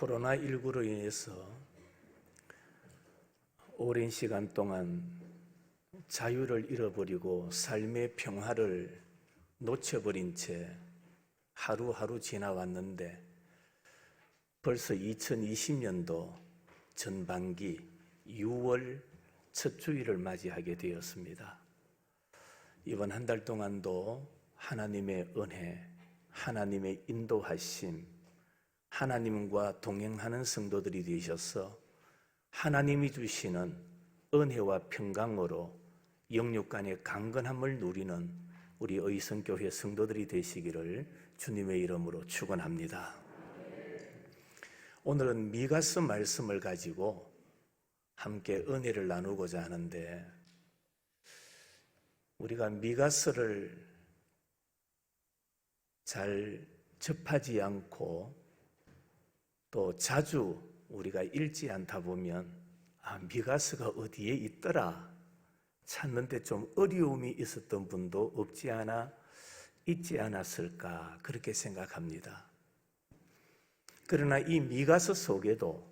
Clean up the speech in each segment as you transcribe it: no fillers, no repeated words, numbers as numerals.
코로나19로 인해서 오랜 시간 동안 자유를 잃어버리고 삶의 평화를 놓쳐버린 채 하루하루 지나왔는데 벌써 2020년도 전반기 6월 첫 주일을 맞이하게 되었습니다. 이번 한 달 동안도 하나님의 은혜, 하나님의 인도하심, 하나님과 동행하는 성도들이 되셔서 하나님이 주시는 은혜와 평강으로 영육 간의 강건함을 누리는 우리 의성교회 성도들이 되시기를 주님의 이름으로 축원합니다. 오늘은 미가서 말씀을 가지고 함께 은혜를 나누고자 하는데, 우리가 미가서를 잘 접하지 않고 또 자주 우리가 읽지 않다 보면 미가서가 어디에 있더라 찾는데 좀 어려움이 있었던 분도 없지 않아 있지 않았을까 그렇게 생각합니다. 그러나 이 미가서 속에도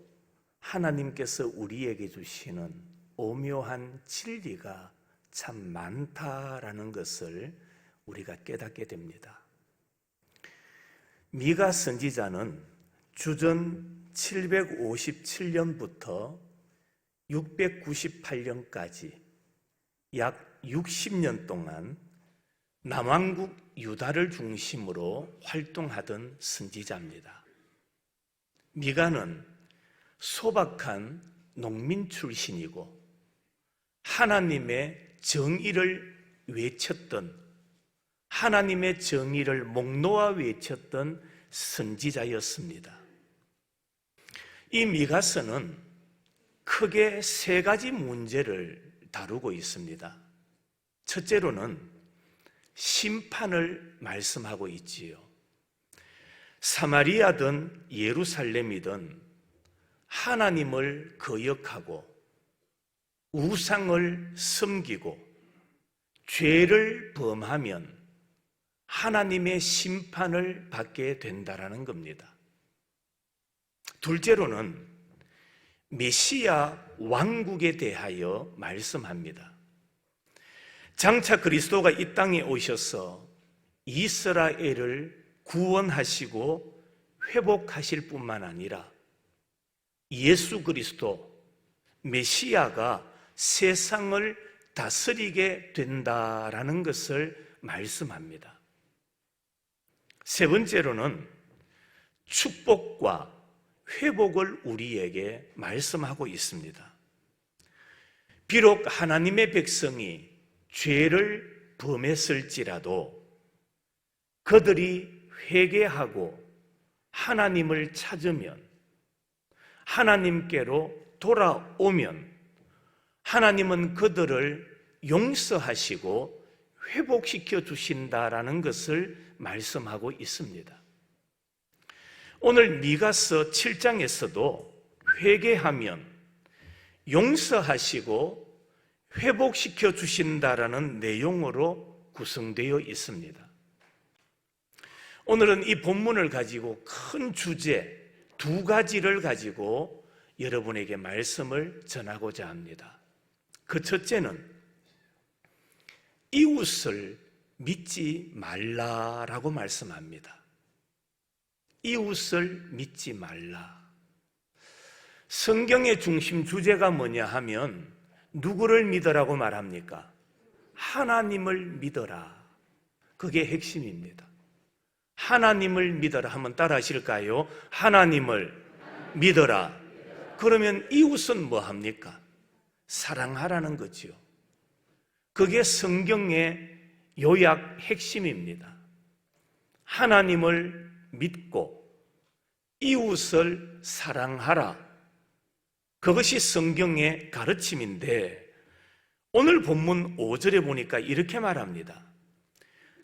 하나님께서 우리에게 주시는 오묘한 진리가 참 많다라는 것을 우리가 깨닫게 됩니다. 미가 선지자는 주전 757년부터 698년까지 약 60년 동안 남왕국 유다를 중심으로 활동하던 선지자입니다. 미가는 소박한 농민 출신이고 하나님의 정의를 외쳤던, 하나님의 정의를 목 놓아 외쳤던 선지자였습니다. 이 미가서는 크게 세 가지 문제를 다루고 있습니다. 첫째로는 심판을 말씀하고 있지요. 사마리아든 예루살렘이든 하나님을 거역하고 우상을 섬기고 죄를 범하면 하나님의 심판을 받게 된다라는 겁니다. 둘째로는 메시아 왕국에 대하여 말씀합니다. 장차 그리스도가 이 땅에 오셔서 이스라엘을 구원하시고 회복하실 뿐만 아니라 예수 그리스도 메시아가 세상을 다스리게 된다라는 것을 말씀합니다. 세 번째로는 축복과 회복을 우리에게 말씀하고 있습니다. 비록 하나님의 백성이 죄를 범했을지라도 그들이 회개하고 하나님을 찾으면, 하나님께로 돌아오면 하나님은 그들을 용서하시고 회복시켜 주신다라는 것을 말씀하고 있습니다. 오늘 미가서 7장에서도 회개하면 용서하시고 회복시켜 주신다라는 내용으로 구성되어 있습니다. 오늘은 이 본문을 가지고 큰 주제 두 가지를 가지고 여러분에게 말씀을 전하고자 합니다. 그 첫째는 이웃을 믿지 말라라고 말씀합니다. 이웃을 믿지 말라. 성경의 중심 주제가 뭐냐 하면 누구를 믿으라고 말합니까? 하나님을 믿어라. 그게 핵심입니다. 하나님을 믿어라 하면 따라 하실까요? 하나님을 믿어라. 그러면 이웃은 뭐 합니까? 사랑하라는 거지요. 그게 성경의 요약 핵심입니다. 하나님을 믿고 이웃을 사랑하라. 그것이 성경의 가르침인데 오늘 본문 5절에 보니까 이렇게 말합니다.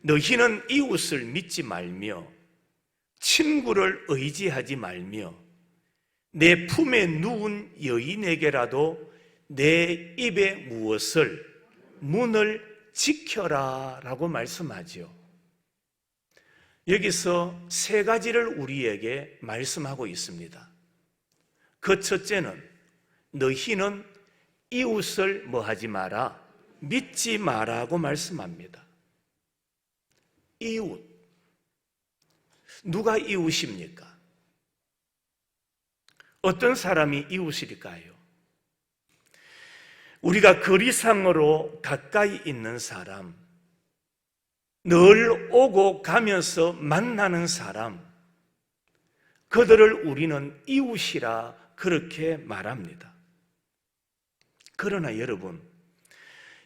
너희는 이웃을 믿지 말며 친구를 의지하지 말며 내 품에 누운 여인에게라도 내 입에 무엇을 문을 지켜라 라고 말씀하죠. 여기서 세 가지를 우리에게 말씀하고 있습니다. 그 첫째는 너희는 이웃을 뭐하지 마라, 믿지 마라고 말씀합니다. 이웃, 누가 이웃입니까? 어떤 사람이 이웃일까요? 우리가 거리상으로 가까이 있는 사람, 늘 오고 가면서 만나는 사람, 그들을 우리는 이웃이라 그렇게 말합니다. 그러나 여러분,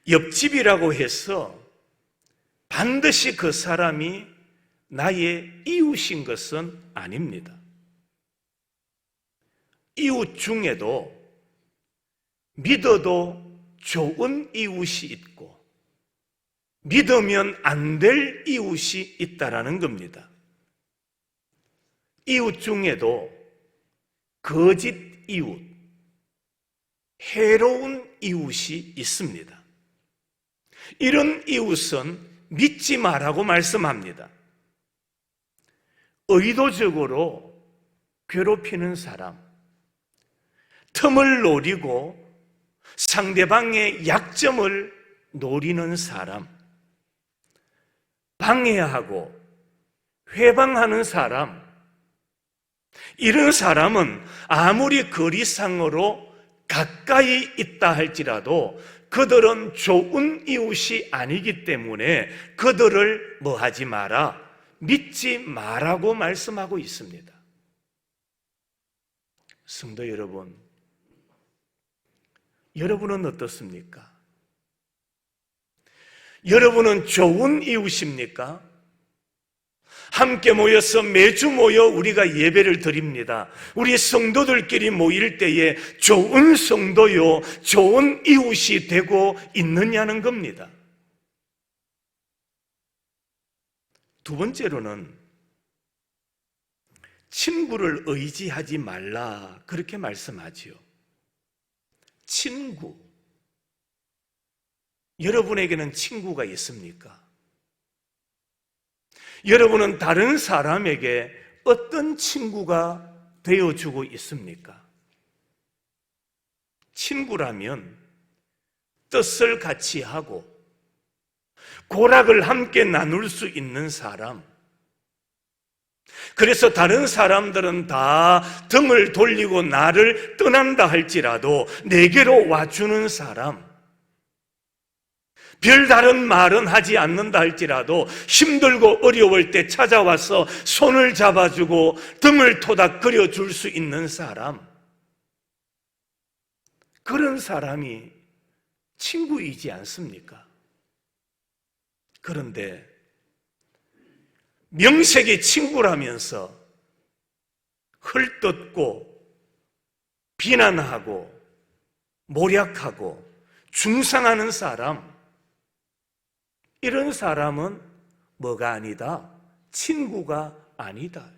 옆집이라고 해서 반드시 그 사람이 나의 이웃인 것은 아닙니다. 이웃 중에도 믿어도 좋은 이웃이 있고 믿으면 안 될 이웃이 있다라는 겁니다. 이웃 중에도 거짓 이웃, 해로운 이웃이 있습니다. 이런 이웃은 믿지 마라고 말씀합니다. 의도적으로 괴롭히는 사람, 틈을 노리고 상대방의 약점을 노리는 사람, 방해하고 회방하는 사람, 이런 사람은 아무리 거리상으로 가까이 있다 할지라도 그들은 좋은 이웃이 아니기 때문에 그들을 뭐하지 마라, 믿지 마라고 말씀하고 있습니다. 성도 여러분, 여러분은 어떻습니까? 여러분은 좋은 이웃입니까? 함께 모여서 매주 모여 우리가 예배를 드립니다. 우리 성도들끼리 모일 때에 좋은 성도요, 좋은 이웃이 되고 있느냐는 겁니다. 두 번째로는 친구를 의지하지 말라 그렇게 말씀하지요. 친구, 여러분에게는 친구가 있습니까? 여러분은 다른 사람에게 어떤 친구가 되어주고 있습니까? 친구라면 뜻을 같이 하고 고락을 함께 나눌 수 있는 사람, 그래서 다른 사람들은 다 등을 돌리고 나를 떠난다 할지라도 내게로 와주는 사람, 별다른 말은 하지 않는다 할지라도 힘들고 어려울 때 찾아와서 손을 잡아주고 등을 토닥거려 줄 수 있는 사람, 그런 사람이 친구이지 않습니까? 그런데 명색이 친구라면서 헐뜯고 비난하고 모략하고 중상하는 사람, 이런 사람은 뭐가 아니다? 친구가 아니다.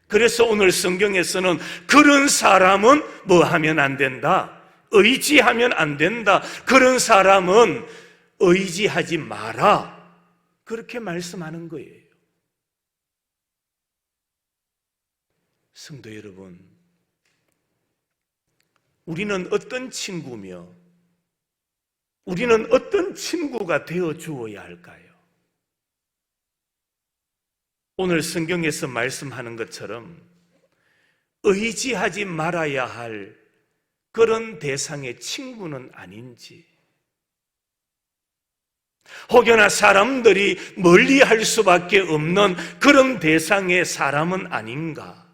그래서 오늘 성경에서는 그런 사람은 뭐 하면 안 된다? 의지하면 안 된다. 그런 사람은 의지하지 마라. 그렇게 말씀하는 거예요. 성도 여러분, 우리는 어떤 친구며 우리는 어떤 친구가 되어 주어야 할까요? 오늘 성경에서 말씀하는 것처럼 의지하지 말아야 할 그런 대상의 친구는 아닌지, 혹여나 사람들이 멀리할 수밖에 없는 그런 대상의 사람은 아닌가?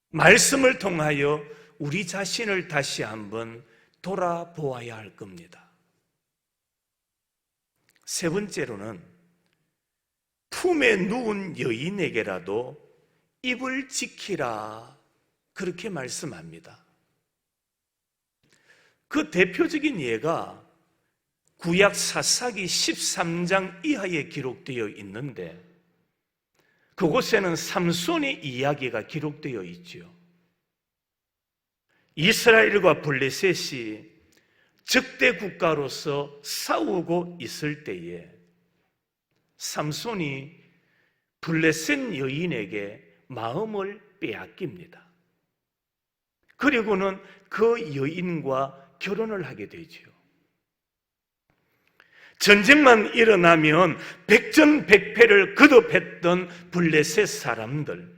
말씀을 통하여 우리 자신을 다시 한번 돌아보아야 할 겁니다. 세 번째로는 품에 누운 여인에게라도 입을 지키라 그렇게 말씀합니다. 그 대표적인 예가 구약 사사기 13장 이하에 기록되어 있는데 그곳에는 삼손의 이야기가 기록되어 있죠. 이스라엘과 블레셋이 적대 국가로서 싸우고 있을 때에 삼손이 블레셋 여인에게 마음을 빼앗깁니다. 그리고는 그 여인과 결혼을 하게 되죠. 전쟁만 일어나면 백전백패를 거듭했던 블레셋 사람들,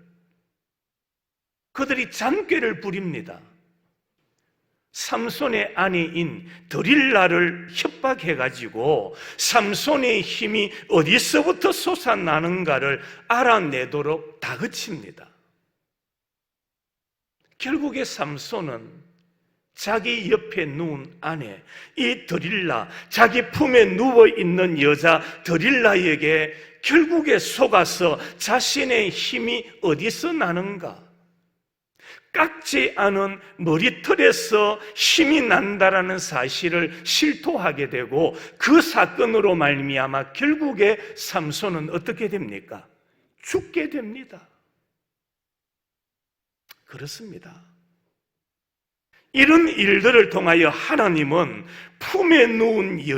그들이 잔꾀를 부립니다. 삼손의 아내인 드릴라를 협박해가지고 삼손의 힘이 어디서부터 솟아나는가를 알아내도록 다그칩니다. 결국에 삼손은 자기 옆에 누운 아내, 이 드릴라, 자기 품에 누워있는 여자 드릴라에게 결국에 속아서 자신의 힘이 어디서 나는가, 깎지 않은 머리털에서 힘이 난다라는 사실을 실토하게 되고, 그 사건으로 말미암아 결국에 삼손은 어떻게 됩니까? 죽게 됩니다. 그렇습니다. 이런 일들을 통하여 하나님은 품에 누운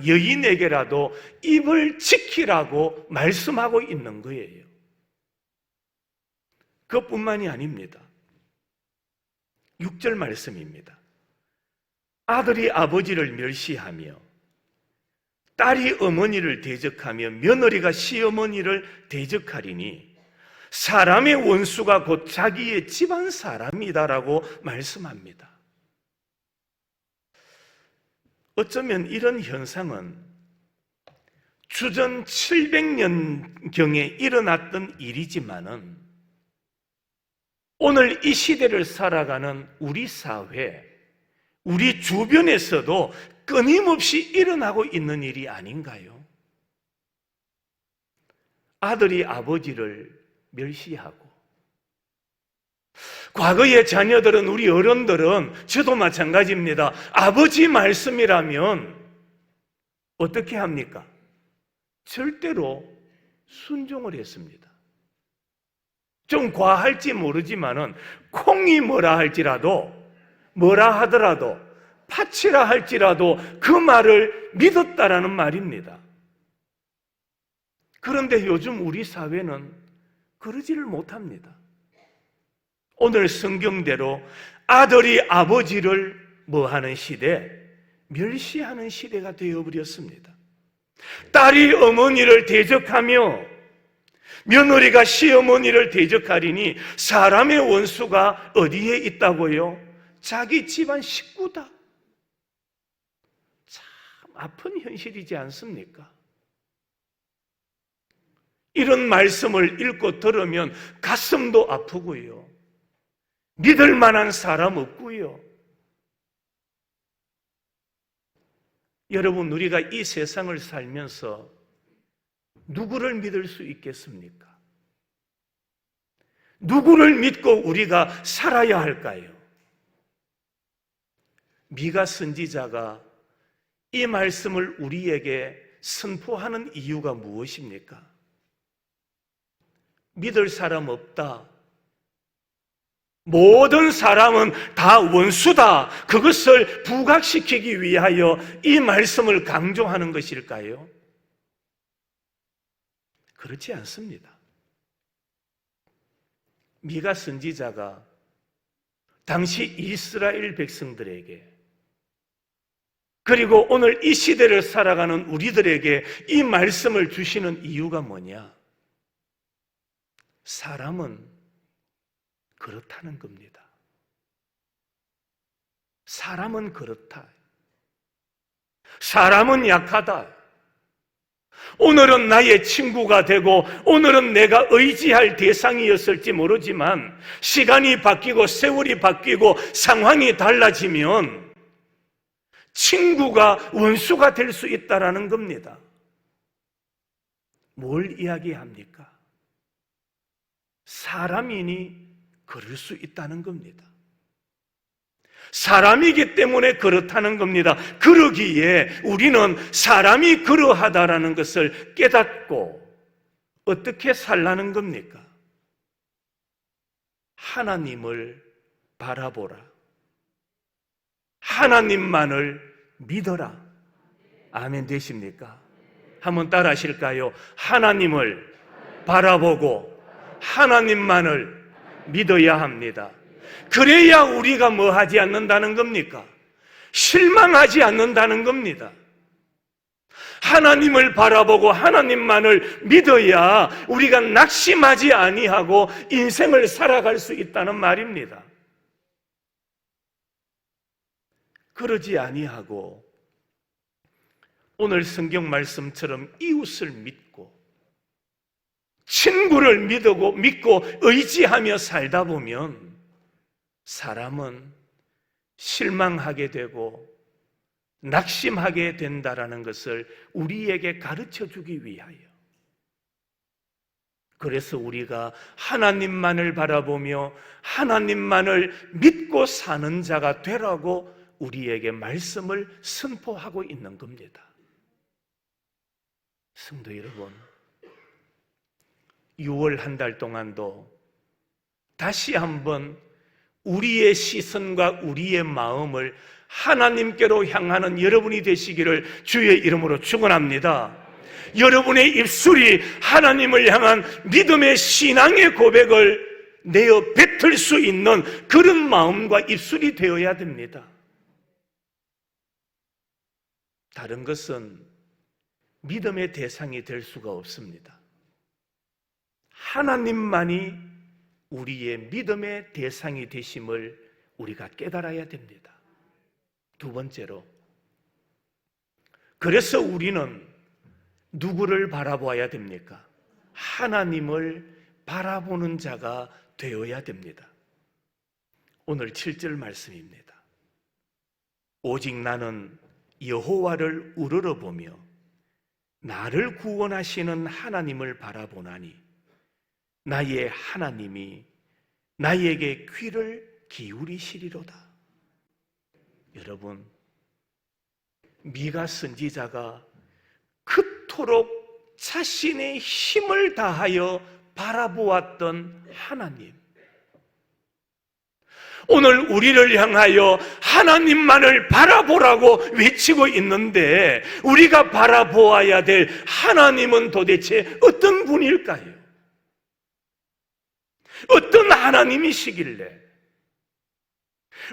여인에게라도 입을 지키라고 말씀하고 있는 거예요. 그것뿐만이 아닙니다. 6절 말씀입니다. 아들이 아버지를 멸시하며 딸이 어머니를 대적하며 며느리가 시어머니를 대적하리니 사람의 원수가 곧 자기의 집안 사람이다라고 말씀합니다. 어쩌면 이런 현상은 주전 700년경에 일어났던 일이지만은 오늘 이 시대를 살아가는 우리 사회, 우리 주변에서도 끊임없이 일어나고 있는 일이 아닌가요? 아들이 아버지를 멸시하고, 과거의 자녀들은, 우리 어른들은, 저도 마찬가지입니다. 아버지 말씀이라면 어떻게 합니까? 절대로 순종을 했습니다. 좀 과할지 모르지만은 콩이 뭐라 할지라도, 뭐라 하더라도, 팥이라 할지라도 그 말을 믿었다라는 말입니다. 그런데 요즘 우리 사회는 그러지를 못합니다. 오늘 성경대로 아들이 아버지를 뭐하는 시대? 멸시하는 시대가 되어버렸습니다. 딸이 어머니를 대적하며 며느리가 시어머니를 대적하리니 사람의 원수가 어디에 있다고요? 자기 집안 식구다. 참 아픈 현실이지 않습니까? 이런 말씀을 읽고 들으면 가슴도 아프고요, 믿을 만한 사람 없고요. 여러분, 우리가 이 세상을 살면서 누구를 믿을 수 있겠습니까? 누구를 믿고 우리가 살아야 할까요? 미가 선지자가 이 말씀을 우리에게 선포하는 이유가 무엇입니까? 믿을 사람 없다, 모든 사람은 다 원수다, 그것을 부각시키기 위하여 이 말씀을 강조하는 것일까요? 그렇지 않습니다. 미가 선지자가 당시 이스라엘 백성들에게, 그리고 오늘 이 시대를 살아가는 우리들에게 이 말씀을 주시는 이유가 뭐냐? 사람은 그렇다는 겁니다. 사람은 그렇다. 사람은 약하다. 오늘은 나의 친구가 되고 오늘은 내가 의지할 대상이었을지 모르지만 시간이 바뀌고 세월이 바뀌고 상황이 달라지면 친구가 원수가 될 수 있다는 겁니다. 뭘 이야기합니까? 사람이니 그럴 수 있다는 겁니다. 사람이기 때문에 그렇다는 겁니다. 그러기에 우리는 사람이 그러하다라는 것을 깨닫고 어떻게 살라는 겁니까? 하나님을 바라보라. 하나님만을 믿어라. 아멘 되십니까? 한번 따라 하실까요? 하나님을 바라보고 하나님만을 믿어야 합니다. 그래야 우리가 뭐 하지 않는다는 겁니까? 실망하지 않는다는 겁니다. 하나님을 바라보고 하나님만을 믿어야 우리가 낙심하지 아니하고 인생을 살아갈 수 있다는 말입니다. 그러지 아니하고 오늘 성경 말씀처럼 이웃을 믿고 친구를 믿고 의지하며 살다 보면 사람은 실망하게 되고 낙심하게 된다라는 것을 우리에게 가르쳐 주기 위하여, 그래서 우리가 하나님만을 바라보며 하나님만을 믿고 사는 자가 되라고 우리에게 말씀을 선포하고 있는 겁니다. 성도 여러분, 6월 한 달 동안도 다시 한번 우리의 시선과 우리의 마음을 하나님께로 향하는 여러분이 되시기를 주의 이름으로 축원합니다. 여러분의 입술이 하나님을 향한 믿음의 신앙의 고백을 내어 뱉을 수 있는 그런 마음과 입술이 되어야 됩니다. 다른 것은 믿음의 대상이 될 수가 없습니다. 하나님만이 우리의 믿음의 대상이 되심을 우리가 깨달아야 됩니다. 두 번째로, 그래서 우리는 누구를 바라보아야 됩니까? 하나님을 바라보는 자가 되어야 됩니다. 오늘 7절 말씀입니다. 오직 나는 여호와를 우러러보며 나를 구원하시는 하나님을 바라보나니 나의 하나님이 나에게 귀를 기울이시리로다. 여러분, 미가 선지자가 그토록 자신의 힘을 다하여 바라보았던 하나님, 오늘 우리를 향하여 하나님만을 바라보라고 외치고 있는데 우리가 바라보아야 될 하나님은 도대체 어떤 분일까요? 어떤 하나님이시길래,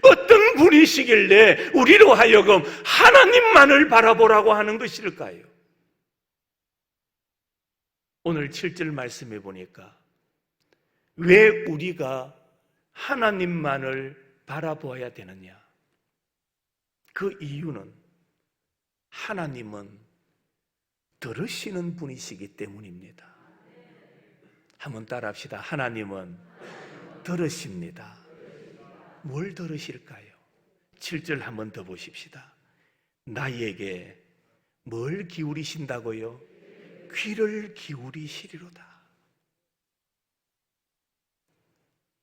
어떤 분이시길래 우리로 하여금 하나님만을 바라보라고 하는 것일까요? 오늘 7절 말씀해 보니까 왜 우리가 하나님만을 바라보아야 되느냐? 그 이유는 하나님은 들으시는 분이시기 때문입니다. 한번 따라합시다. 하나님은 들으십니다. 뭘 들으실까요? 7절 한번 더 보십시다. 나에게 뭘 기울이신다고요? 귀를 기울이시리로다.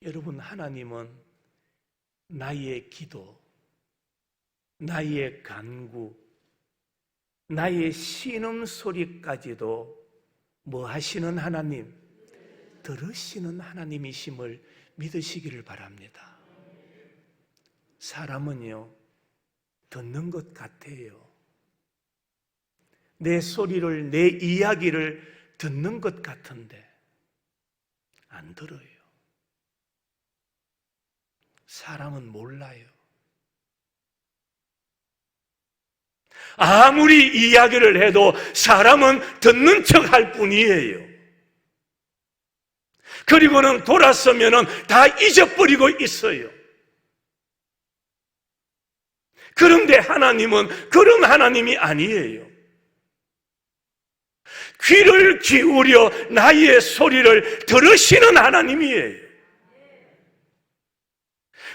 여러분, 하나님은 나의 기도, 나의 간구, 나의 신음소리까지도 뭐 하시는 하나님? 들으시는 하나님이심을 믿으시기를 바랍니다. 사람은요, 듣는 것 같아요. 내 소리를, 내 이야기를 듣는 것 같은데 안 들어요. 사람은 몰라요. 아무리 이야기를 해도 사람은 듣는 척 할 뿐이에요. 그리고는 돌아서면은 다 잊어버리고 있어요. 그런데 하나님은 그런 하나님이 아니에요. 귀를 기울여 나의 소리를 들으시는 하나님이에요.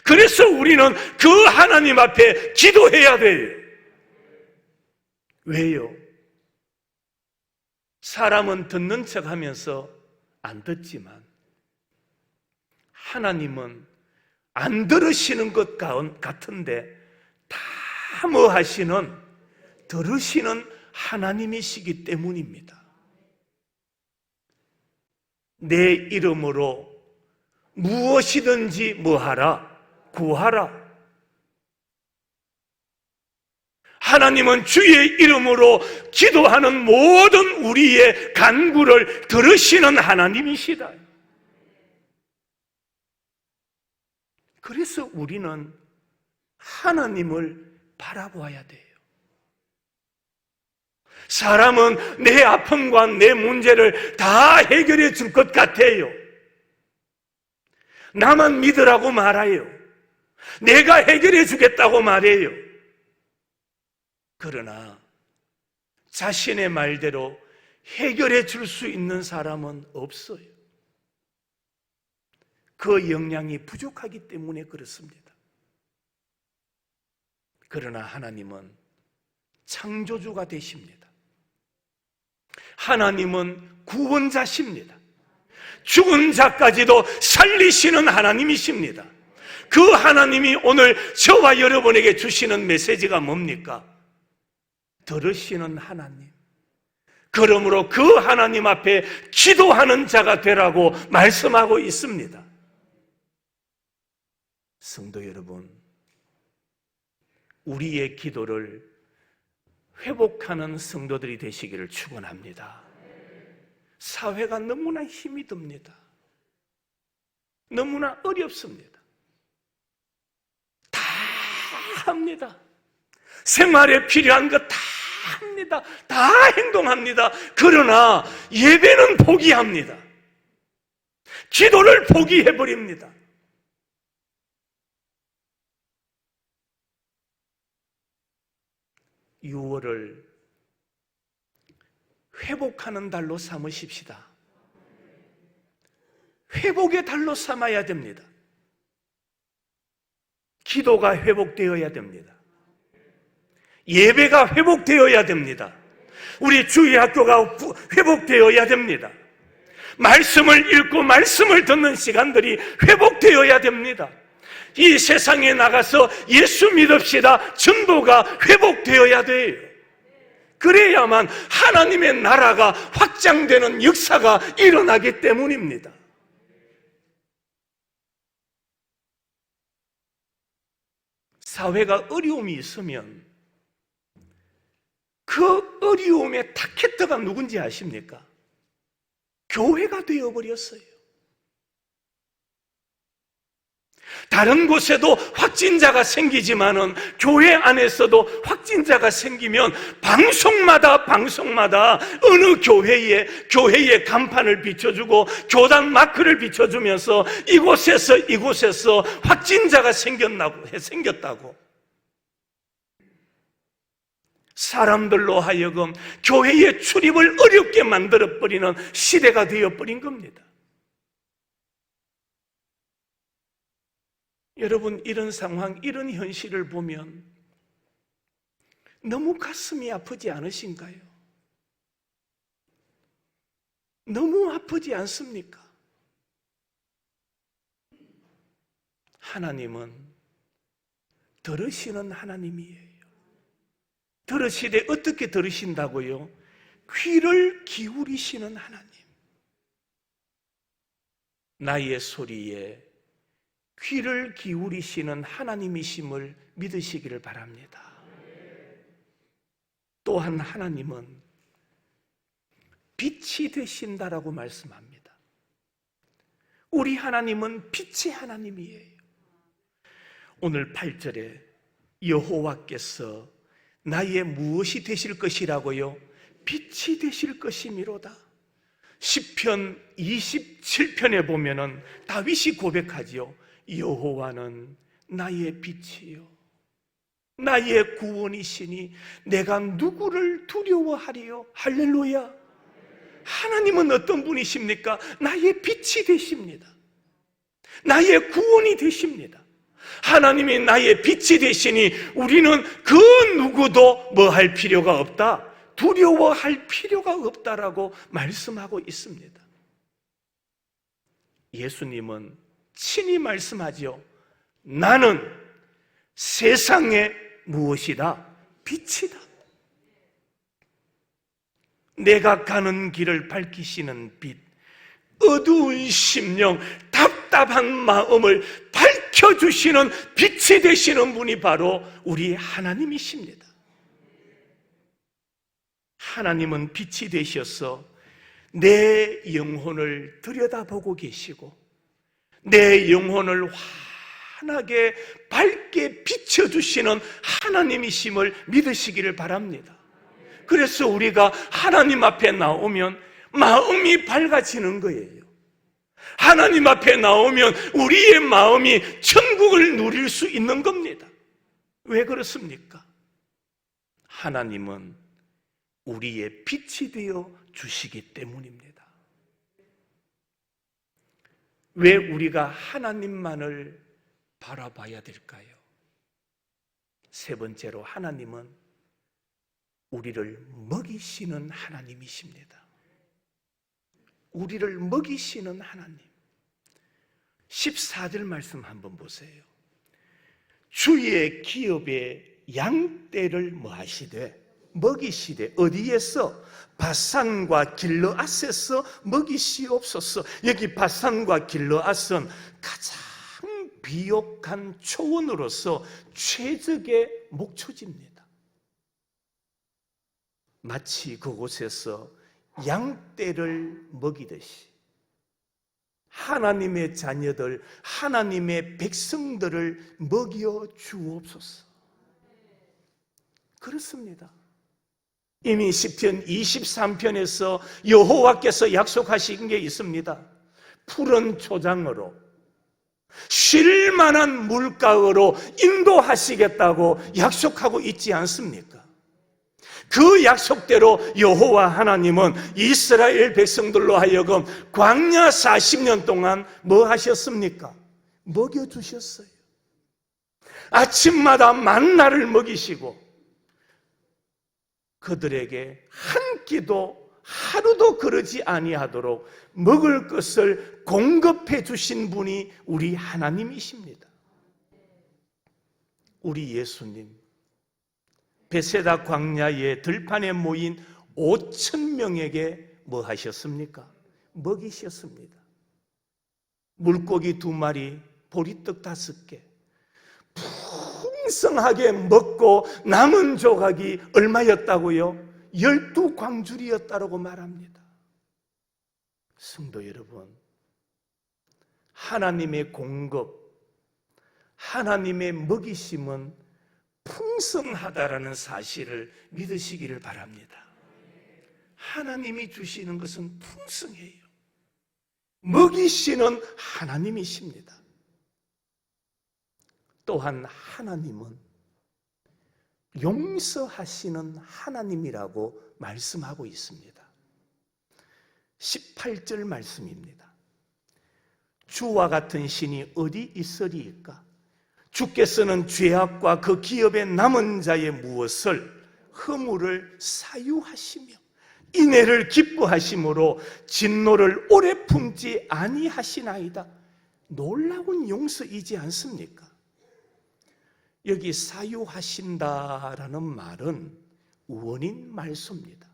그래서 우리는 그 하나님 앞에 기도해야 돼요. 왜요? 사람은 듣는 척 하면서 안 듣지만 하나님은 안 들으시는 것 같은데 다 뭐 하시는, 들으시는 하나님이시기 때문입니다. 내 이름으로 무엇이든지 뭐하라? 구하라. 하나님은 주의 이름으로 기도하는 모든 우리의 간구를 들으시는 하나님이시다. 그래서 우리는 하나님을 바라보아야 돼요. 사람은 내 아픔과 내 문제를 다 해결해 줄 것 같아요. 나만 믿으라고 말해요. 내가 해결해 주겠다고 말해요. 그러나 자신의 말대로 해결해 줄 수 있는 사람은 없어요. 그 역량이 부족하기 때문에 그렇습니다. 그러나 하나님은 창조주가 되십니다. 하나님은 구원자십니다. 죽은 자까지도 살리시는 하나님이십니다. 그 하나님이 오늘 저와 여러분에게 주시는 메시지가 뭡니까? 들으시는 하나님. 그러므로 그 하나님 앞에 기도하는 자가 되라고 말씀하고 있습니다. 성도 여러분, 우리의 기도를 회복하는 성도들이 되시기를 축원합니다. 사회가 너무나 힘이 듭니다. 너무나 어렵습니다. 다 합니다. 생활에 필요한 거 다 합니다. 다 행동합니다. 그러나 예배는 포기합니다. 기도를 포기해버립니다. (6월을) 회복하는 달로 삼으십시다. 회복의 달로 삼아야 됩니다. 기도가 회복되어야 됩니다. 예배가 회복되어야 됩니다. 우리 주일학교가 회복되어야 됩니다. 말씀을 읽고 말씀을 듣는 시간들이 회복되어야 됩니다. 이 세상에 나가서 예수 믿읍시다 전도가 회복되어야 돼요. 그래야만 하나님의 나라가 확장되는 역사가 일어나기 때문입니다. 사회가 어려움이 있으면 그 어려움의 타겟터가 누군지 아십니까? 교회가 되어버렸어요. 다른 곳에도 확진자가 생기지만은 교회 안에서도 확진자가 생기면 방송마다 어느 교회에 간판을 비춰주고 교단 마크를 비춰주면서 이곳에서 확진자가 생겼다고 사람들로 하여금 교회의 출입을 어렵게 만들어버리는 시대가 되어버린 겁니다. 여러분, 이런 상황, 이런 현실을 보면 너무 가슴이 아프지 않으신가요? 너무 아프지 않습니까? 하나님은 들으시는 하나님이에요. 들으시되 어떻게 들으신다고요? 귀를 기울이시는 하나님. 나의 소리에 귀를 기울이시는 하나님이심을 믿으시기를 바랍니다. 또한 하나님은 빛이 되신다라고 말씀합니다. 우리 하나님은 빛의 하나님이에요. 오늘 8절에 여호와께서 나의 무엇이 되실 것이라고요? 빛이 되실 것이미로다. 시편 27편에 보면은 다윗이 고백하지요. 여호와는 나의 빛이요 나의 구원이시니 내가 누구를 두려워하리요? 할렐루야. 하나님은 어떤 분이십니까? 나의 빛이 되십니다. 나의 구원이 되십니다. 하나님이 나의 빛이 되시니 우리는 그 누구도 뭐 할 필요가 없다, 두려워할 필요가 없다라고 말씀하고 있습니다. 예수님은 친히 말씀하지요. 나는 세상의 무엇이다? 빛이다. 내가 가는 길을 밝히시는 빛, 어두운 심령, 답답한 마음을 밝혀주시는 빛이 되시는 분이 바로 우리 하나님이십니다. 하나님은 빛이 되셔서 내 영혼을 들여다보고 계시고 내 영혼을 환하게 밝게 비춰주시는 하나님이심을 믿으시기를 바랍니다. 그래서 우리가 하나님 앞에 나오면 마음이 밝아지는 거예요. 하나님 앞에 나오면 우리의 마음이 천국을 누릴 수 있는 겁니다. 왜 그렇습니까? 하나님은 우리의 빛이 되어 주시기 때문입니다. 왜 우리가 하나님만을 바라봐야 될까요? 세 번째로, 하나님은 우리를 먹이시는 하나님이십니다. 우리를 먹이시는 하나님. 14절 말씀 한번 보세요. 주의 기업에 양떼를 뭐하시되 먹이시되 어디에서? 바산과 길르앗에서 먹이시옵소서. 여기 바산과 길르앗은 가장 비옥한 초원으로서 최적의 목초지입니다. 마치 그곳에서 양떼를 먹이듯이 하나님의 자녀들, 하나님의 백성들을 먹여 주옵소서. 그렇습니다. 이미 시편 23편에서 여호와께서 약속하신 게 있습니다. 푸른 초장으로, 쉴 만한 물가로 인도하시겠다고 약속하고 있지 않습니까? 그 약속대로 여호와 하나님은 이스라엘 백성들로 하여금 광야 40년 동안 뭐 하셨습니까? 먹여주셨어요. 아침마다 만나를 먹이시고 그들에게 한 끼도 하루도 그러지 아니하도록 먹을 것을 공급해 주신 분이 우리 하나님이십니다. 우리 예수님, 베세다 광야의 들판에 모인 5,000명에게 뭐 하셨습니까? 먹이셨습니다. 물고기 2마리, 보리떡 5개, 풍성하게 먹고 남은 조각이 얼마였다고요? 12광줄이었다고 말합니다. 성도 여러분, 하나님의 공급, 하나님의 먹이심은 풍성하다라는 사실을 믿으시기를 바랍니다. 하나님이 주시는 것은 풍성해요. 먹이시는 하나님이십니다. 또한 하나님은 용서하시는 하나님이라고 말씀하고 있습니다. 18절 말씀입니다. 주와 같은 신이 어디 있으리이까? 주께서는 죄악과 그 기업에 남은 자의 무엇을 허물을 사유하시며 인애를 기뻐하심으로 진노를 오래 품지 아니하시나이다. 놀라운 용서이지 않습니까? 여기 사유하신다라는 말은 원인 말소입니다.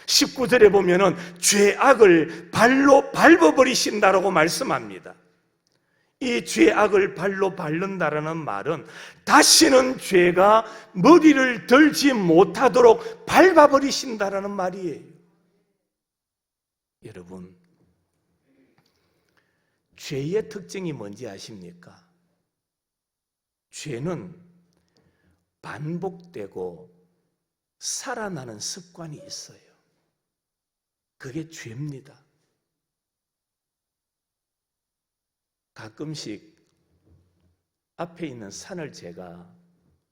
19절에 보면은 죄악을 발로 밟아버리신다라고 말씀합니다. 이 죄악을 발로 밟는다라는 말은 다시는 죄가 머리를 들지 못하도록 밟아버리신다라는 말이에요. 여러분, 죄의 특징이 뭔지 아십니까? 죄는 반복되고 살아나는 습관이 있어요. 그게 죄입니다. 가끔씩 앞에 있는 산을 제가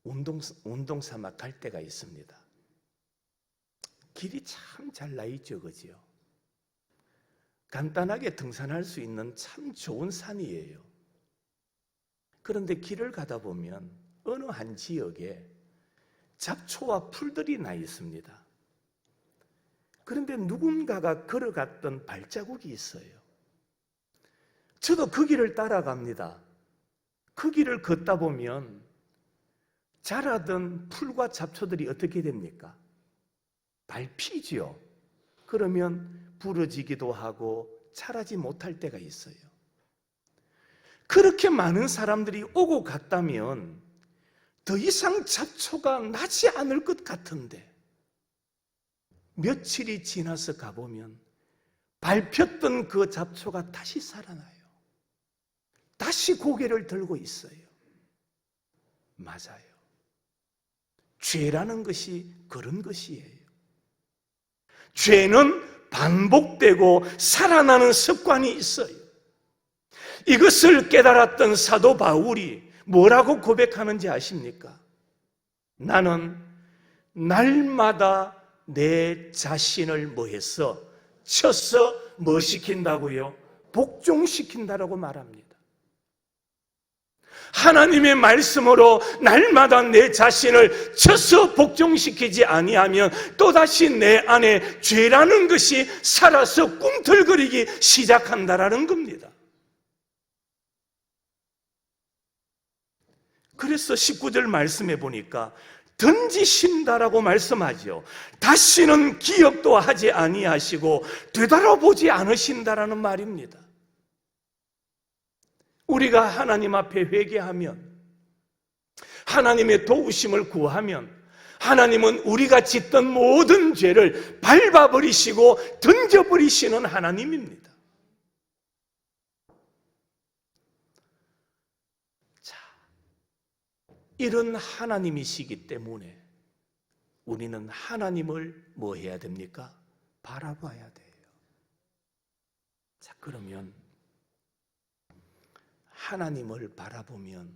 운동 삼아 갈 때가 있습니다. 길이 참 잘 나 있죠, 그죠? 간단하게 등산할 수 있는 참 좋은 산이에요. 그런데 길을 가다 보면 어느 한 지역에 잡초와 풀들이 나 있습니다. 그런데 누군가가 걸어갔던 발자국이 있어요. 저도 그 길을 따라갑니다. 그 길을 걷다 보면 자라던 풀과 잡초들이 어떻게 됩니까? 밟히지요. 그러면 부러지기도 하고 자라지 못할 때가 있어요. 그렇게 많은 사람들이 오고 갔다면 더 이상 잡초가 나지 않을 것 같은데 며칠이 지나서 가보면 밟혔던 그 잡초가 다시 살아나요. 다시 고개를 들고 있어요. 맞아요. 죄라는 것이 그런 것이에요. 죄는 반복되고 살아나는 습관이 있어요. 이것을 깨달았던 사도 바울이 뭐라고 고백하는지 아십니까? 나는 날마다 내 자신을 뭐해서 쳐서 뭐 시킨다고요? 복종시킨다라고 말합니다. 하나님의 말씀으로 날마다 내 자신을 쳐서 복종시키지 아니하면 또다시 내 안에 죄라는 것이 살아서 꿈틀거리기 시작한다라는 겁니다. 그래서 19절 말씀해 보니까 던지신다라고 말씀하죠. 다시는 기억도 하지 아니하시고 되돌아보지 않으신다라는 말입니다. 우리가 하나님 앞에 회개하면, 하나님의 도우심을 구하면 하나님은 우리가 짓던 모든 죄를 밟아버리시고 던져버리시는 하나님입니다. 자, 이런 하나님이시기 때문에 우리는 하나님을 뭐 해야 됩니까? 바라봐야 돼요. 자, 그러면 하나님을 바라보면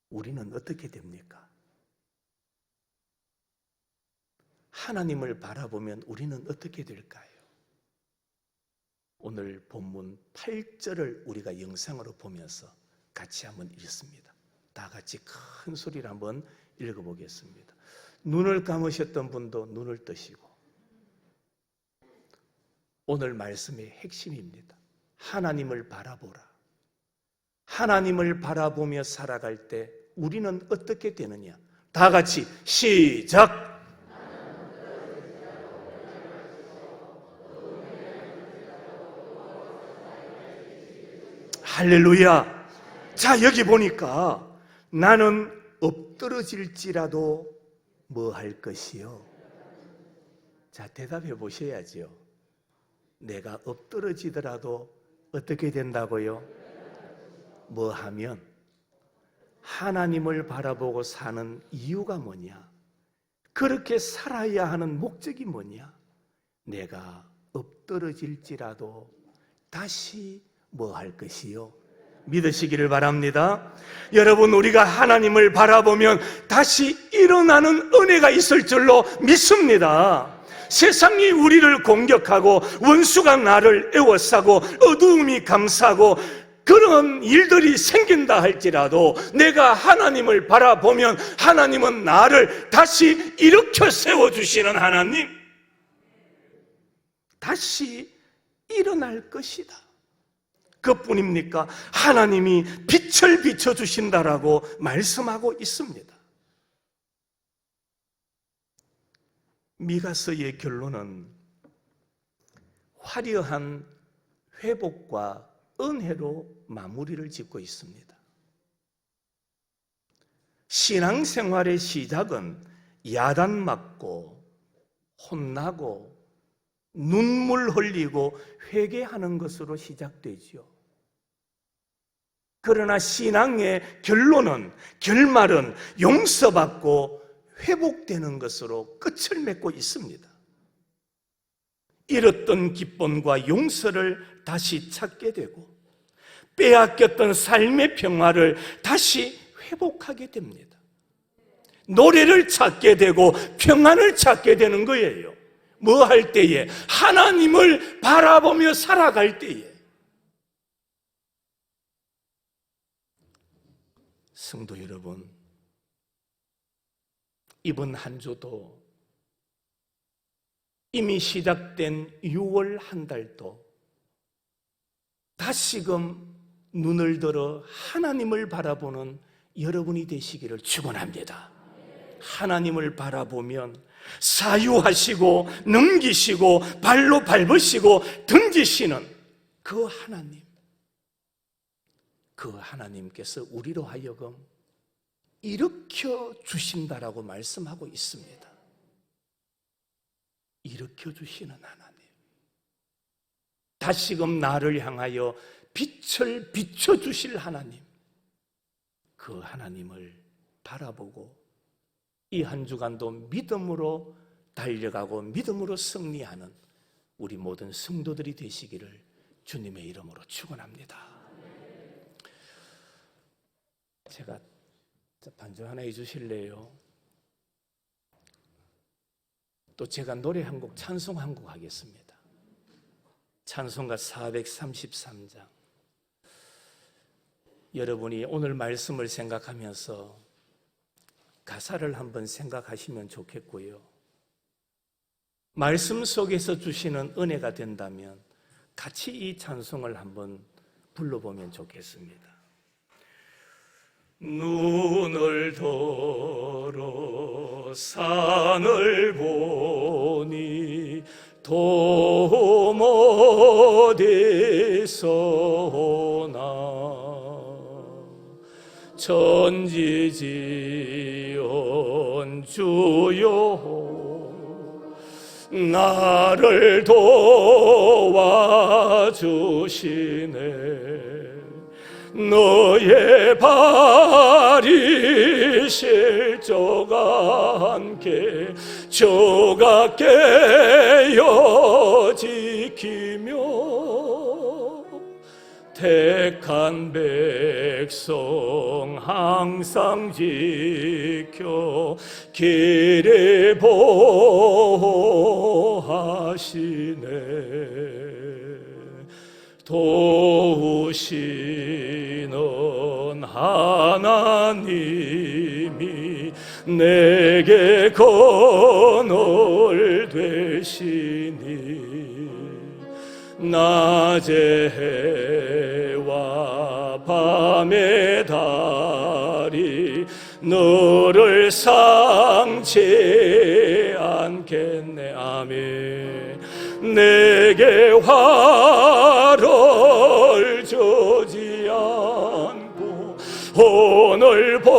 우리는 어떻게 됩니까? 하나님을 바라보면 우리는 어떻게 될까요? 오늘 본문 8절을 우리가 영상으로 보면서 같이 한번 읽습니다. 다 같이 큰 소리로 한번 읽어보겠습니다. 눈을 감으셨던 분도 눈을 뜨시고, 오늘 말씀의 핵심입니다. 하나님을 바라보라. 하나님을 바라보며 살아갈 때 우리는 어떻게 되느냐? 다 같이 시작! 할렐루야! 자, 여기 보니까 나는 엎드러질지라도 뭐 할 것이요? 자, 대답해 보셔야죠. 내가 엎드러지더라도 어떻게 된다고요? 뭐 하면? 하나님을 바라보고 사는 이유가 뭐냐? 그렇게 살아야 하는 목적이 뭐냐? 내가 엎드러질지라도 다시 뭐 할 것이요? 믿으시기를 바랍니다. 여러분, 우리가 하나님을 바라보면 다시 일어나는 은혜가 있을 줄로 믿습니다. 세상이 우리를 공격하고 원수가 나를 애워싸고 어두움이 감싸고 그런 일들이 생긴다 할지라도 내가 하나님을 바라보면 하나님은 나를 다시 일으켜 세워주시는 하나님, 다시 일어날 것이다. 그뿐입니까? 하나님이 빛을 비춰주신다라고 말씀하고 있습니다. 미가서의 결론은 화려한 회복과 은혜로 마무리를 짓고 있습니다. 신앙생활의 시작은 야단 맞고 혼나고 눈물 흘리고 회개하는 것으로 시작되죠. 그러나 신앙의 결말은 용서받고 회복되는 것으로 끝을 맺고 있습니다. 잃었던 기쁨과 용서를 다시 찾게 되고 빼앗겼던 삶의 평화를 다시 회복하게 됩니다. 노래를 찾게 되고 평안을 찾게 되는 거예요. 뭐 할 때에? 하나님을 바라보며 살아갈 때에. 성도 여러분, 이번 한 주도 이미 시작된 6월 한 달도 다시금 눈을 들어 하나님을 바라보는 여러분이 되시기를 축원합니다. 하나님을 바라보면 사유하시고 넘기시고 발로 밟으시고 던지시는 그 하나님, 그 하나님께서 우리로 하여금 일으켜 주신다라고 말씀하고 있습니다. 일으켜 주시는 하나님, 다시금 나를 향하여 빛을 비춰주실 하나님, 그 하나님을 바라보고 이 한 주간도 믿음으로 달려가고 믿음으로 승리하는 우리 모든 성도들이 되시기를 주님의 이름으로 축원합니다. 제가 반주 하나 해주실래요? 또 제가 노래 한 곡, 찬송 한 곡 하겠습니다. 찬송가 433장. 여러분이 오늘 말씀을 생각하면서 가사를 한번 생각하시면 좋겠고요. 말씀 속에서 주시는 은혜가 된다면 같이 이 찬송을 한번 불러보면 좋겠습니다. 눈을 들어 산을 보니 돔 어디서 오나 천지지은 주여 나를 도와주시네 너의 발이 실족아 함께 조각 깨어 지키며 택한 백성 항상 지켜 길을 보호하시네 도우시는 하나님이 내게 그늘 되시니 낮의 해와 밤의 달이 너를 상치 않겠네. 아멘. 내게 화를 주지 않고 오늘 보호하시며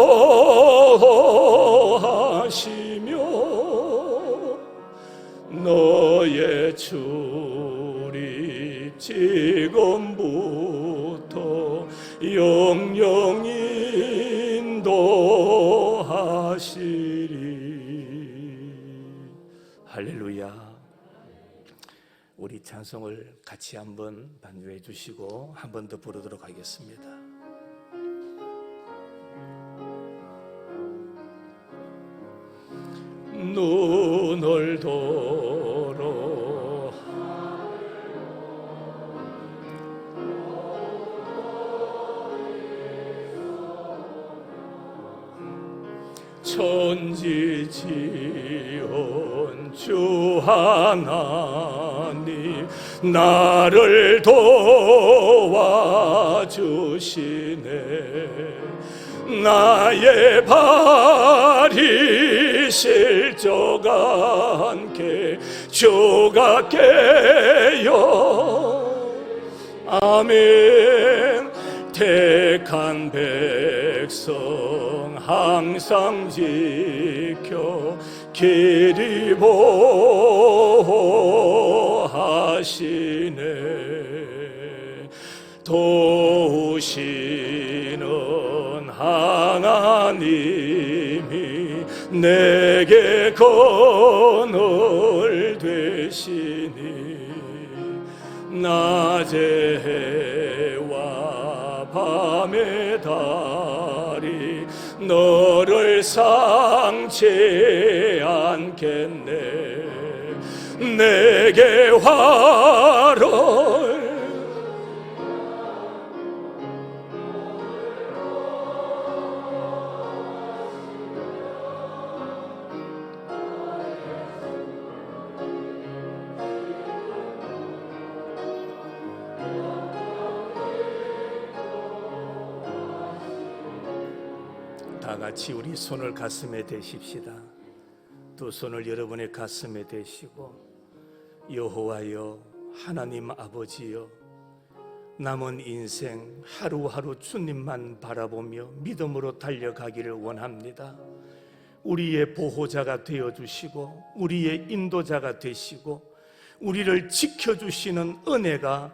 너의 출입 지금부터 영영히 인도하시리. 할렐루야. 우리 찬송을 같이 한번 반주해 주시고 한 번 더 부르도록 하겠습니다. 눈을 들어 천지지은 주 하나님 나를 도와주시네 나의 발이 실족아 함께 조각 깨어 아멘 택한 백성 항상 지켜 길이 보호하시네 도우시는 하나님이 내게 그늘 되시니 낮의 해와 밤의 달이 너를 상치 않겠네 내게 화를 다 같이 우리 손을 가슴에 대십시다. 두 손을 여러분의 가슴에 대시고 여호와여 하나님 아버지여 남은 인생 하루하루 주님만 바라보며 믿음으로 달려가기를 원합니다. 우리의 보호자가 되어주시고 우리의 인도자가 되시고 우리를 지켜주시는 은혜가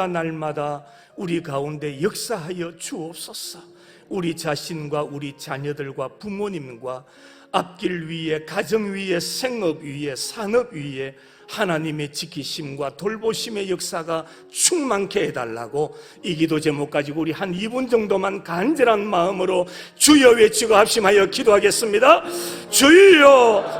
날마다 우리 가운데 역사하여 주옵소서. 우리 자신과 우리 자녀들과 부모님과 앞길 위에, 가정 위에, 생업 위에, 산업 위에 하나님의 지키심과 돌보심의 역사가 충만케 해달라고 이 기도 제목 가지고 우리 한 2분 정도만 간절한 마음으로 주여 외치고 합심하여 기도하겠습니다. 주여